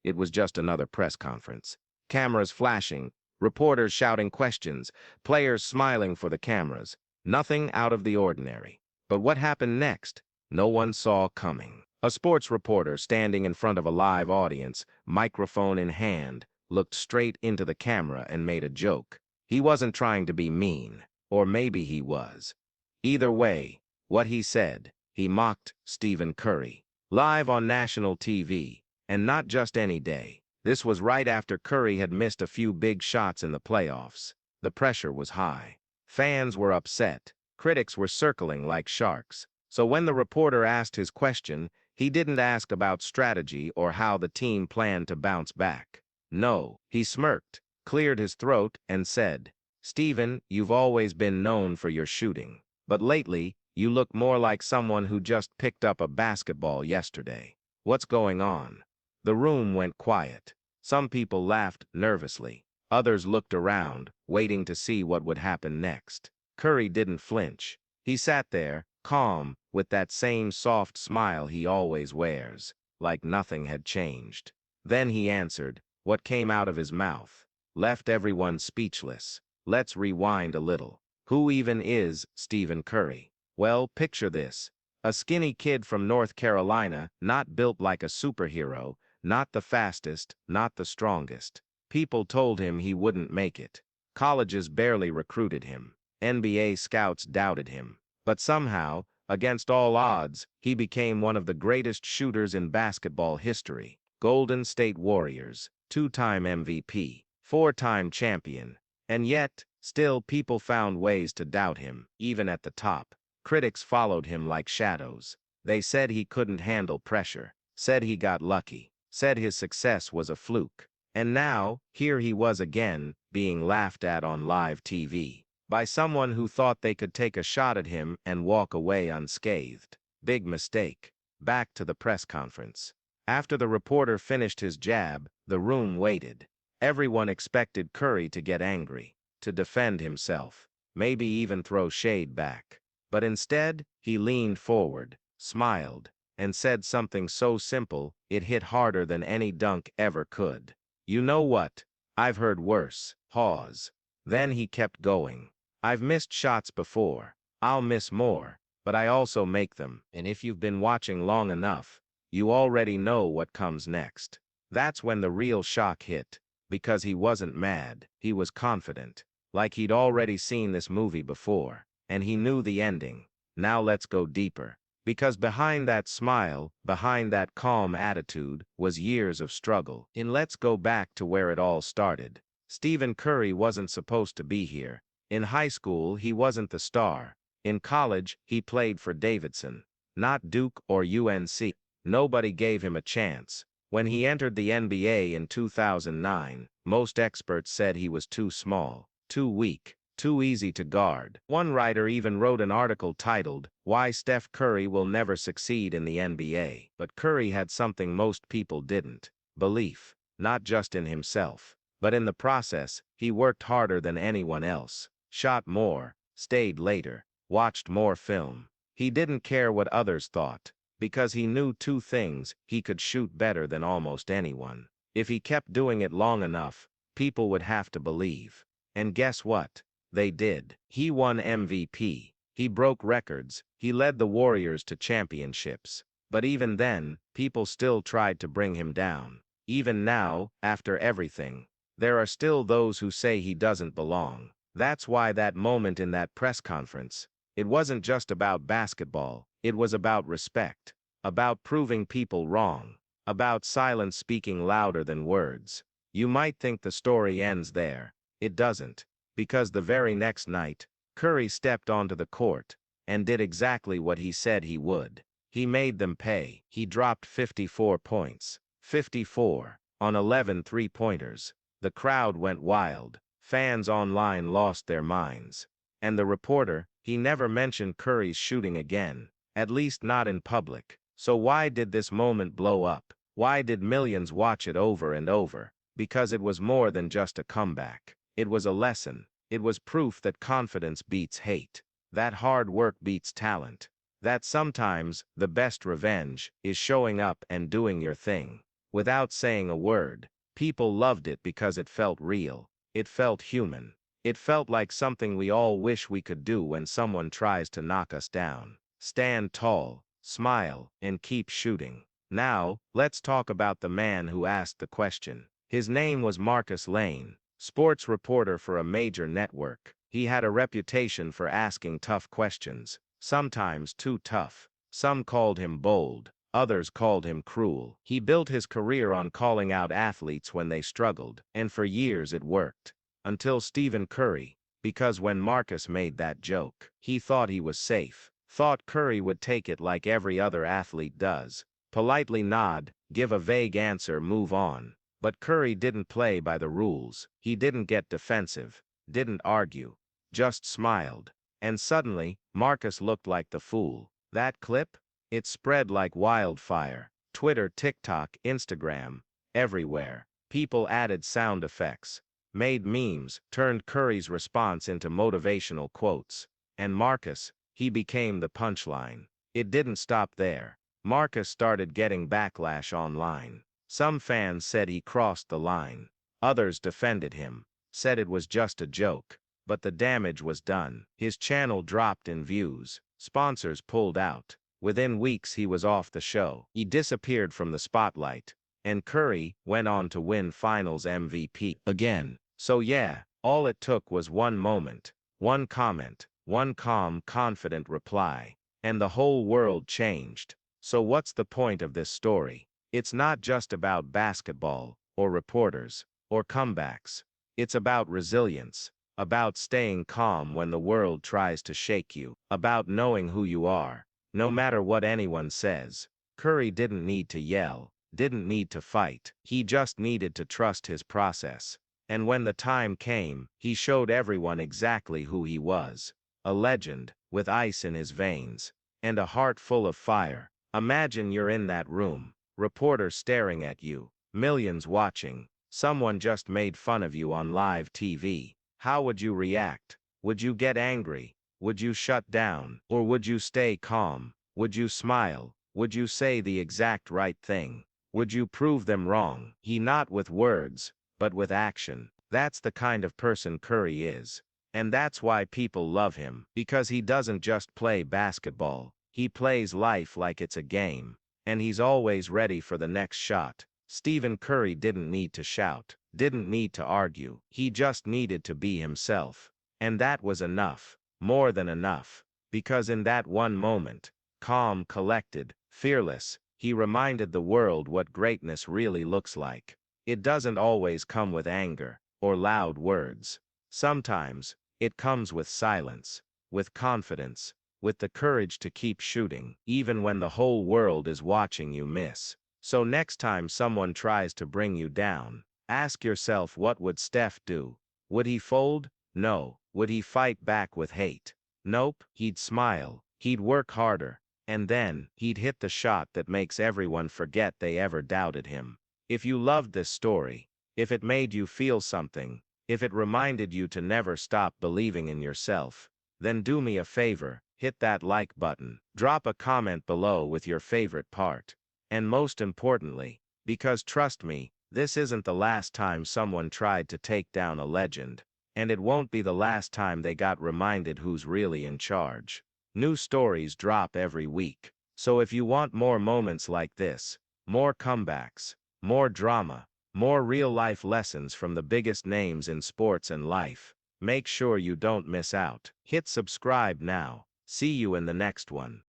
It was just another press conference. Cameras flashing, reporters shouting questions, players smiling for the cameras. Nothing out of the ordinary. But what happened next? No one saw coming. A sports reporter standing in front of a live audience, microphone in hand, looked straight into the camera and made a joke. He wasn't trying to be mean, or maybe he was. Either way, what he said, he mocked Stephen Curry, live on national TV, and not just any day. This was right after Curry had missed a few big shots in the playoffs. The pressure was high. Fans were upset. Critics were circling like sharks. So when the reporter asked his question, he didn't ask about strategy or how the team planned to bounce back. No, he smirked, cleared his throat, and said, "Stephen, you've always been known for your shooting. But lately, you look more like someone who just picked up a basketball yesterday. What's going on?" The room went quiet. Some people laughed nervously. Others looked around, waiting to see what would happen next. Curry didn't flinch. He sat there, calm, with that same soft smile he always wears, like nothing had changed. Then he answered. What came out of his mouth left everyone speechless. Let's rewind a little. Who even is Stephen Curry? Well, picture this. A skinny kid from North Carolina, not built like a superhero, not the fastest, not the strongest. People told him he wouldn't make it. Colleges barely recruited him. NBA scouts doubted him. But somehow, against all odds, he became one of the greatest shooters in basketball history. Golden State Warriors, two-time MVP, four-time champion. And yet, still people found ways to doubt him, even at the top. Critics followed him like shadows. They said he couldn't handle pressure, said he got lucky, said his success was a fluke. And now, here he was again, being laughed at on live TV by someone who thought they could take a shot at him and walk away unscathed. Big mistake. Back to the press conference. After the reporter finished his jab, the room waited. Everyone expected Curry to get angry, to defend himself, maybe even throw shade back. But instead, he leaned forward, smiled, and said something so simple it hit harder than any dunk ever could. "You know what? I've heard worse." Pause. Then he kept going. "I've missed shots before. I'll miss more, but I also make them. And if you've been watching long enough, you already know what comes next." That's when the real shock hit, because he wasn't mad, he was confident, like he'd already seen this movie before, and he knew the ending. Now let's go deeper. Because behind that smile, behind that calm attitude, was years of struggle. And let's go back to where it all started. Stephen Curry wasn't supposed to be here. In high school, he wasn't the star. In college, he played for Davidson, not Duke or UNC. Nobody gave him a chance. When he entered the NBA in 2009, most experts said he was too small, too weak, too easy to guard. One writer even wrote an article titled, "Why Steph Curry Will Never Succeed in the NBA." But Curry had something most people didn't: belief, not just in himself, but in the process. He worked harder than anyone else, shot more, stayed later, watched more film. He didn't care what others thought, because he knew two things: he could shoot better than almost anyone. If he kept doing it long enough, people would have to believe. And guess what? They did. He won MVP. He broke records. He led the Warriors to championships. But even then, people still tried to bring him down. Even now, after everything, there are still those who say he doesn't belong. That's why that moment in that press conference, it wasn't just about basketball. It was about respect, about proving people wrong, about silence speaking louder than words. You might think the story ends there. It doesn't, because the very next night, Curry stepped onto the court and did exactly what he said he would. He made them pay. He dropped 54 points, 54, on 11 three-pointers. The crowd went wild. Fans online lost their minds. And the reporter, he never mentioned Curry's shooting again. At least not in public. So why did this moment blow up? Why did millions watch it over and over? Because it was more than just a comeback. It was a lesson. It was proof that confidence beats hate, that hard work beats talent, that sometimes the best revenge is showing up and doing your thing, without saying a word. People loved it because it felt real. It felt human. It felt like something we all wish we could do when someone tries to knock us down. Stand tall, smile, and keep shooting. Now, let's talk about the man who asked the question. His name was Marcus Lane, sports reporter for a major network. He had a reputation for asking tough questions, sometimes too tough. Some called him bold, others called him cruel. He built his career on calling out athletes when they struggled, and for years it worked. Until Stephen Curry, because when Marcus made that joke, he thought he was safe, thought Curry would take it like every other athlete does. Politely nod, give a vague answer, move on. But Curry didn't play by the rules. He didn't get defensive, didn't argue, just smiled. And suddenly, Marcus looked like the fool. That clip? It spread like wildfire. Twitter, TikTok, Instagram, everywhere. People added sound effects, made memes, turned Curry's response into motivational quotes. And Marcus, he became the punchline. It didn't stop there. Marcus started getting backlash online. Some fans said he crossed the line. Others defended him, said it was just a joke. But the damage was done. His channel dropped in views. Sponsors pulled out. Within weeks he was off the show. He disappeared from the spotlight. And Curry went on to win Finals MVP again. So yeah, all it took was one moment, one comment, one calm, confident reply, and the whole world changed. So what's the point of this story? It's not just about basketball, or reporters, or comebacks. It's about resilience, about staying calm when the world tries to shake you, about knowing who you are, no matter what anyone says. Curry didn't need to yell, didn't need to fight. He just needed to trust his process. And when the time came, he showed everyone exactly who he was. A legend, with ice in his veins, and a heart full of fire. Imagine you're in that room, reporters staring at you, millions watching. Someone just made fun of you on live TV. How would you react? Would you get angry? Would you shut down? Or would you stay calm? Would you smile? Would you say the exact right thing? Would you prove them wrong? Not with words, but with action. That's the kind of person Curry is. And that's why people love him, because he doesn't just play basketball. He plays life like it's a game. And he's always ready for the next shot. Stephen Curry didn't need to shout, didn't need to argue. He just needed to be himself. And that was enough, more than enough. Because in that one moment, calm, collected, fearless, he reminded the world what greatness really looks like. It doesn't always come with anger or loud words. Sometimes, it comes with silence, with confidence, with the courage to keep shooting, even when the whole world is watching you miss. So next time someone tries to bring you down, ask yourself, what would Steph do? Would he fold? No. Would he fight back with hate? Nope. He'd smile, he'd work harder, and then he'd hit the shot that makes everyone forget they ever doubted him. If you loved this story, if it made you feel something, if it reminded you to never stop believing in yourself, then do me a favor, hit that like button, drop a comment below with your favorite part. And most importantly, because trust me, this isn't the last time someone tried to take down a legend, and it won't be the last time they got reminded who's really in charge. New stories drop every week, so if you want more moments like this, more comebacks, more drama, more real-life lessons from the biggest names in sports and life, make sure you don't miss out. Hit subscribe now. See you in the next one.